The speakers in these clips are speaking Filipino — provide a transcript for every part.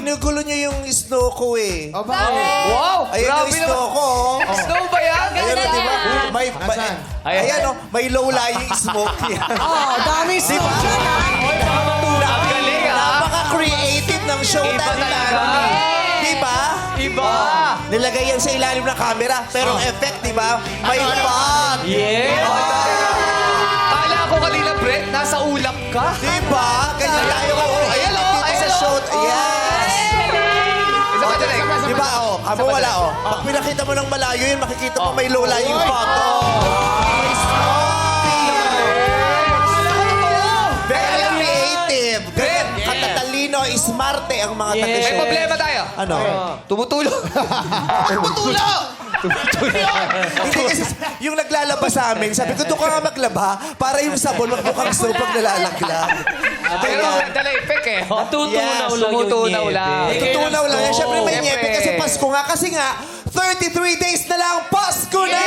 ginugulo niyo yung snow ko eh. Wow! Ayan Grabe yung snow naman. ko. oh. Snow ba yan? Ayan, di ba? May, Nasaan? ayan, oh, may low-lying smoke yan. Oh, daming Di ba? Ang galing, ha? Napaka-creative ng showtime Iba talaga. namin. Di ba? Iba! Nilagay yan sa ilalim ng camera. Pero ang effect, di ba? May fog. Yeah! Kala ko kanina, Brett, nasa ulap ka. Di ba? Ganyan tayo Ayan, creative oh, dito ayan, sa oh. show. Yes! Isa ka dyan, eh. Di ba? Oh, kamo wala, oh. Pag pinakita mo ng malayo yun, makikita mo may low-lying fog. Very creative. Ganyan, katatalino, smarte ang mga taga-show. May problema tayo. Ano? Tumutulo. Tumutulo! Hindi kasi yung naglalaba sa amin, sabi ko, doon ka nga maglaba para yung sabon magmukhang soap pag nalalaglag. Pero dala effect eh. Yes, Tumutunaw lang. Tutunaw lang yan. Siyempre may Siyempre. nyepe kasi Pasko nga. Kasi nga, 33 days na lang Pasko na!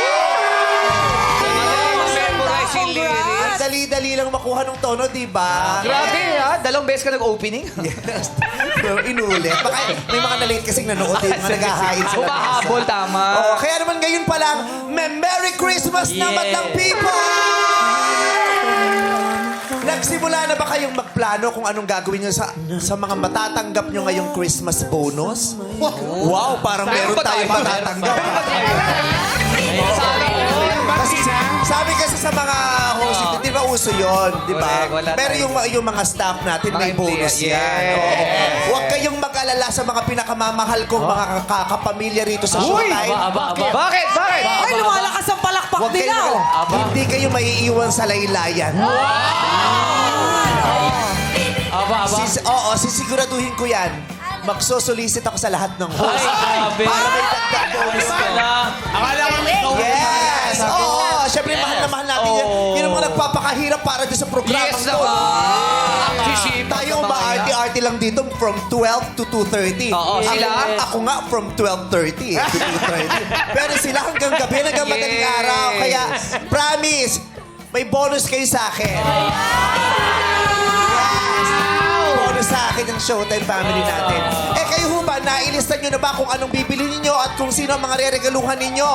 Memorize yung lyrics. Ang dali-dali lang makuha ng tono, di ba? Grabe ha, dalawang beses ka nag-opening. Yes. Pero inulit. Baka may mga na-late kasing nanood eh. Mga naghahain sa Humahabol, tama. Oh, kaya naman ngayon pa lang, may Merry Christmas naman ng people! Nagsimula na ba kayong magplano kung anong gagawin nyo sa mga matatanggap nyo ngayong Christmas bonus? Wow, parang meron tayong matatanggap. Kasi, sabi kasi sa mga host, di ba uso yun, di ba? Correct, wala Pero tayo. yung mga staff natin, may Mga bonus employee, yan. yes. Oo. Huwag kayong mag-alala sa mga pinakamamahal kong mga kakapamilya rito sa showtime. Bakit? Bakit? Ay, lumalakas ang palakpak Huwag nila. kayo, oh. hindi kayo maiiwan sa laylayan. Oo, sisiguraduhin ko yan. Magsosolicit ako sa lahat ng host. Para may dagdag bonus ko. Akala ko may ikaw. Yes! Oo! Siyempre, mahal na mahal natin yan. Yun ang mga nagpapakahirap para doon sa programa Yes ko. naman. Sisip. Tayo maarte-arte lang dito from 12 to 2:30. Oo, sila? Ako nga from 12:30 to 2:30. Pero sila hanggang gabi, hanggang madaling Yes. araw. Kaya, promise, may bonus kayo sa akin. Yes! Bonus sa akin yung Showtime family natin. Eh kayo ho ba, nailista nyo na ba kung anong bibili ninyo at kung sino ang mga reregaluhan ninyo?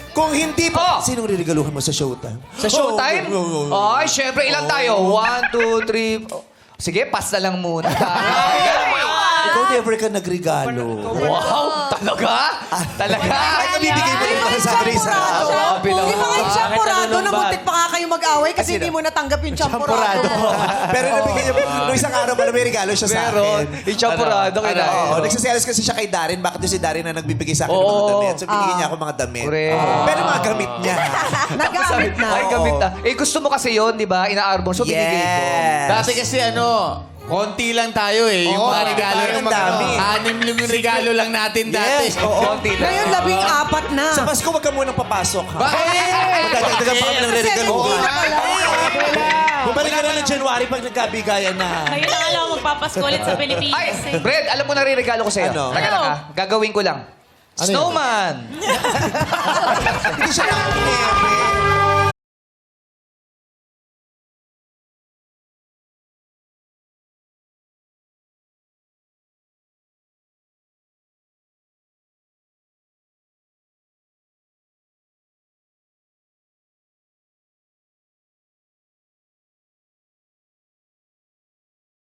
Kung hindi pa, sinong reregaluhan mo sa Showtime? Sa showtime? Ay, syempre, ilan tayo? 1, 2, 3... Sige, pass na lang muna. Ikaw never ka nagregalo. Wow! Talaga? Talaga? Ay, kabibigay mo rin para sa akin sa Grabe naman. Yung mga champurado na muntik pa nga kayo mag-away kasi Sino? hindi mo natanggap yung champurado. Champurado ko. Pero nabigay niya, nung isang araw pala may regalo siya sa Meron. akin. Yung champurado kailangan. Oo, nagsiselos kasi siya kay Darren. Bakit yung si Darren na nagbibigay sa akin ng mga Oo. damit? So, binigyan niya ako mga damit. Correct. Pero mga gamit niya. Nagamit na. Ay, gamit na. Eh, gusto mo kasi yun, di ba? Inaarbon. So, binigay ko. Yes. Dati kasi konti lang tayo eh. Yung Oo, mga regalo. ang dami. 6 regalo lang natin dati. Yes, oo. Konti lang. Ngayon, 14 na. Sa Pasko, wag ka munang papasok. Ha? Bakit? Magdadagdagan pa kami ng reregaluhan. na. Bumalik ka na ng January pag nagkabigayan na. Ngayon na nga lang ako magpapasko ulit sa Pilipinas Ay, eh. Brad, alam mo na ririgalo ko sa'yo. Ano? Taga lang ha. Gagawin ko lang. Snowman! Hindi siya nakikinig.